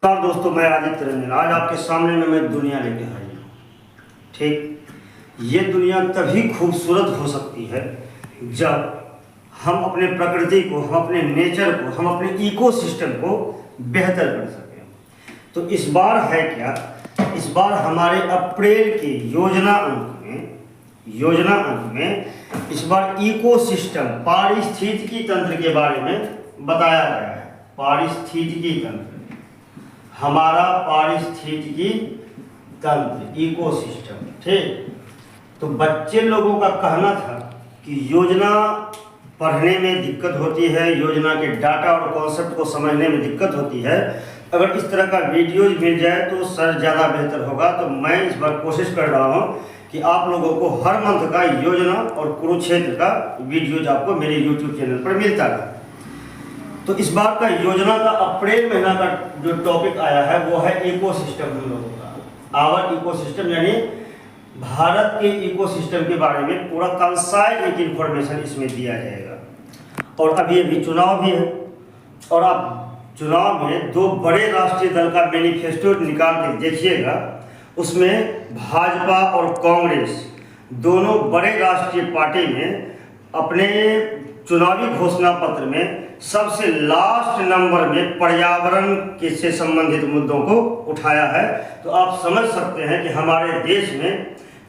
नमस्कार दोस्तों, मैं आदित्य रंजन। आज आपके सामने में मैं दुनिया लेके आई हूँ। ठीक, ये दुनिया तभी खूबसूरत हो सकती है जब हम अपने प्रकृति को, हम अपने नेचर को, हम अपने इकोसिस्टम को बेहतर कर सकें। तो इस बार है क्या, इस बार हमारे अप्रैल के योजना अंक में इस बार इकोसिस्टम, पारिस्थितिकी तंत्र के बारे में बताया गया है। पारिस्थितिकी तंत्र, हमारा पारिस्थितिकी तंत्र, इकोसिस्टम। ठीक, तो बच्चे लोगों का कहना था कि योजना पढ़ने में दिक्कत होती है, योजना के डाटा और कॉन्सेप्ट को समझने में दिक्कत होती है। अगर इस तरह का वीडियो मिल जाए तो सर ज़्यादा बेहतर होगा। तो मैं इस बार कोशिश कर रहा हूँ कि आप लोगों को हर मंथ का योजना और कुरुक्षेत्र का वीडियोज आपको मेरे YouTube चैनल पर मिलता है। तो इस बार का योजना का अप्रैल महीना का जो टॉपिक आया है वो है इकोसिस्टम। हम लोगों का आवर इकोसिस्टम, यानी भारत के इकोसिस्टम के बारे में पूरा कंसाइज एक इन्फॉर्मेशन इसमें दिया जाएगा। और अभी चुनाव भी है, और आप चुनाव में दो बड़े राष्ट्रीय दल का मैनिफेस्टो निकाल के देखिएगा। उसमें भाजपा और कांग्रेस दोनों बड़े राष्ट्रीय पार्टी में अपने चुनावी घोषणा पत्र में सबसे लास्ट नंबर में पर्यावरण के से संबंधित मुद्दों को उठाया है। तो आप समझ सकते हैं कि हमारे देश में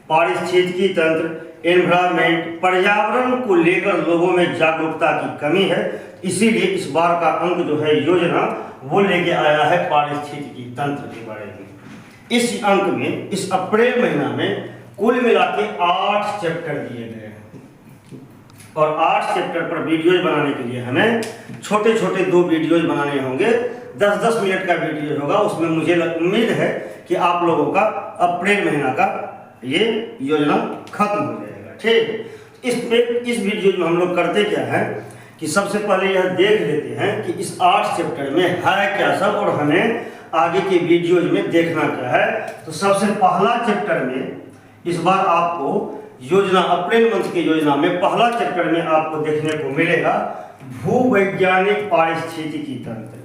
पारिस्थितिकी तंत्र, एनवायरनमेंट, पर्यावरण को लेकर लोगों में जागरूकता की कमी है। इसीलिए इस बार का अंक जो है योजना वो लेके आया है पारिस्थितिकी तंत्र के बारे में। इस अंक में, इस अप्रैल महीना में कुल मिला के 8 चैप्टर दिए गए हैं। और 8 चैप्टर पर वीडियोज बनाने के लिए हमें छोटे छोटे 2 वीडियोज बनाने होंगे। 10-10 मिनट का वीडियो होगा। उसमें मुझे उम्मीद है कि आप लोगों का अप्रैल महीना का ये योजना खत्म हो जाएगा। ठीक, इस वीडियो में हम लोग करते क्या है कि सबसे पहले यह देख लेते हैं कि इस 8 चैप्टर में है क्या सब, और हमें आगे के वीडियोज में देखना क्या है। तो सबसे पहला चैप्टर में इस बार आपको योजना, अप्रैल मंथ की योजना में पहला चैप्टर में आपको देखने को मिलेगा भूवैज्ञानिक पारिस्थितिकी तंत्र।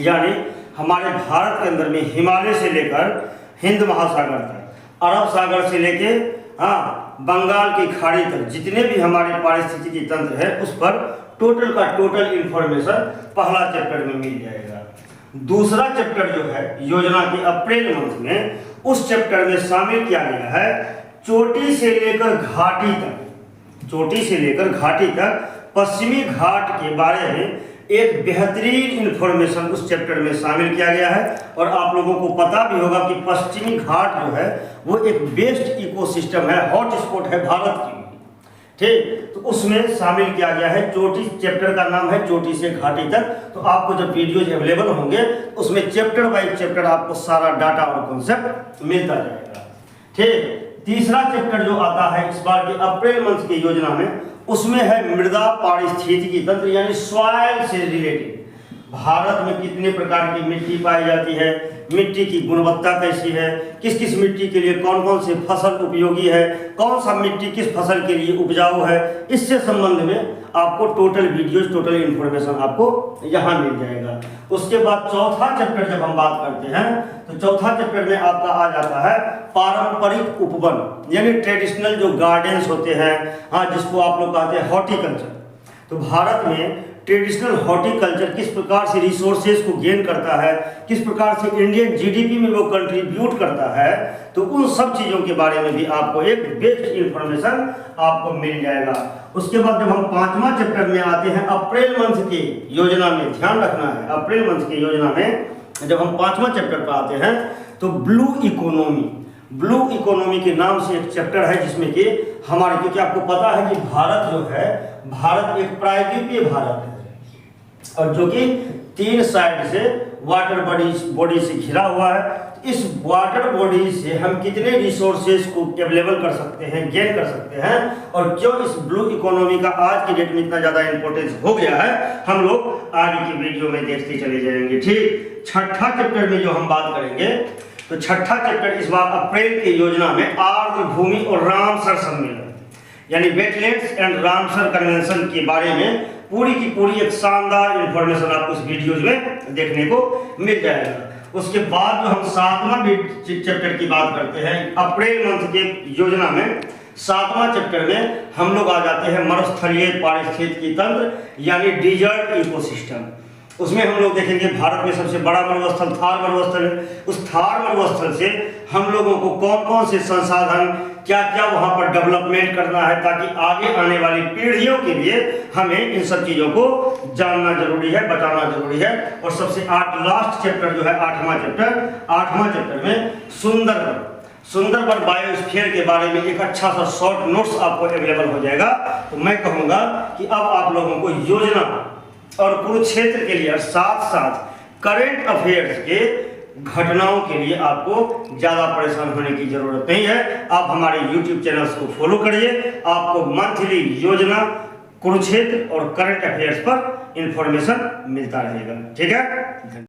यानी हमारे भारत के अंदर में हिमालय से लेकर हिंद महासागर तक, अरब सागर से लेके बंगाल की खाड़ी तक जितने भी हमारे पारिस्थितिकी तंत्र है उस पर टोटल का टोटल इंफॉर्मेशन पहला चैप्टर में मिल जाएगा। दूसरा चैप्टर जो है योजना के अप्रैल मंथ में, उस चैप्टर में शामिल किया गया है चोटी से लेकर घाटी तक, चोटी से लेकर घाटी तक पश्चिमी घाट के बारे में एक बेहतरीन इंफॉर्मेशन उस चैप्टर में शामिल किया गया है। और आप लोगों को पता भी होगा कि पश्चिमी घाट जो है वो एक बेस्ट इकोसिस्टम है, हॉट स्पॉट है भारत की। ठीक, तो उसमें शामिल किया गया है चोटी, चैप्टर का नाम है चोटी से घाटी तक। तो आपको जब वीडियोज अवेलेबल होंगे उसमें चैप्टर बाय चैप्टर आपको सारा डाटा और कॉन्सेप्ट मिलता जाएगा। ठीक, तीसरा चैप्टर जो आता है इस बार के अप्रैल मंथ की योजना में, उसमें है मृदा पारिस्थितिकी तंत्र, यानी सॉइल से रिलेटेड। भारत में कितने प्रकार की मिट्टी पाई जाती है, मिट्टी की गुणवत्ता कैसी है, किस किस मिट्टी के लिए कौन कौन सी फसल उपयोगी है, कौन सा मिट्टी किस फसल के लिए उपजाऊ है, इससे संबंध में आपको टोटल वीडियोज, टोटल इन्फॉर्मेशन आपको यहाँ मिल जाएगा। उसके बाद चौथा चैप्टर जब हम बात करते हैं तो चौथा चैप्टर में आपका आ जाता है पारंपरिक उपवन, यानी ट्रेडिशनल जो गार्डन्स होते हैं, जिसको आप लोग कहते हैं हॉर्टिकल्चर। तो भारत में ट्रेडिशनल हॉर्टिकल्चर किस प्रकार से रिसोर्सेज को गेन करता है, किस प्रकार से इंडियन जीडीपी में वो कंट्रीब्यूट करता है, तो उन सब चीज़ों के बारे में भी आपको एक बेस्ट इंफॉर्मेशन आपको मिल जाएगा। उसके बाद जब हम 5वां चैप्टर में आते हैं अप्रैल मंथ की योजना में, ध्यान रखना है अप्रैल मंथ की योजना में जब हम 5वां चैप्टर पर आते हैं तो ब्लू इकोनॉमी, ब्लू इकोनॉमी के नाम से एक चैप्टर है जिसमें कि हमारे, क्योंकि आपको पता है कि भारत जो है, भारत एक प्रायद्वीपीय भारत है और जो कि 3 साइड से वाटर बॉडी से घिरा हुआ है। इस वाटर बॉडी से हम कितने रिसोर्सेज को अवेलेबल कर सकते हैं, गेन कर सकते हैं, और क्यों इस ब्लू इकोनॉमी का आज के डेट में इतना ज़्यादा इंपॉर्टेंस हो गया है, हम लोग आगे की वीडियो में देखते चले जाएंगे। ठीक, छठा चैप्टर में जो हम बात करेंगे तो छठा चैप्टर इस बार अप्रैल की योजना में आर्द्र भूमि और रामसर सम्मेलन, यानी वेटलैंड्स एंड रामसर कन्वेंशन के बारे में पूरी की पूरी एक शानदार इंफॉर्मेशन आपको इस वीडियोज में देखने को मिल जाएगा। उसके बाद जो हम 7वां चैप्टर की बात करते हैं, अप्रैल मंथ के योजना में 7वां चैप्टर में हम लोग आ जाते हैं मरुस्थलीय पारिस्थितिकी तंत्र यानी डिजर्ट इकोसिस्टम। उसमें हम लोग देखेंगे भारत में सबसे बड़ा मरुस्थल थार मरुस्थल है। उस थार मरुस्थल से हम लोगों को कौन कौन से संसाधन, क्या क्या वहाँ पर डेवलपमेंट करना है ताकि आगे आने वाली पीढ़ियों के लिए हमें इन सब चीज़ों को जानना जरूरी है, बताना जरूरी है। और सबसे लास्ट चैप्टर जो है 8वां चैप्टर में सुंदरबन बायोस्फीयर के बारे में एक अच्छा सा शॉर्ट नोट्स आपको अवेलेबल हो जाएगा। तो मैं कहूँगा कि अब आप लोगों को योजना और कुरुक्षेत्र के लिए और साथ साथ करेंट अफेयर्स के घटनाओं के लिए आपको ज़्यादा परेशान होने की ज़रूरत नहीं है। आप हमारे YouTube चैनल्स को फॉलो करिए, आपको मंथली योजना, कुरुक्षेत्र और करंट अफेयर्स पर इंफॉर्मेशन मिलता रहेगा। ठीक है।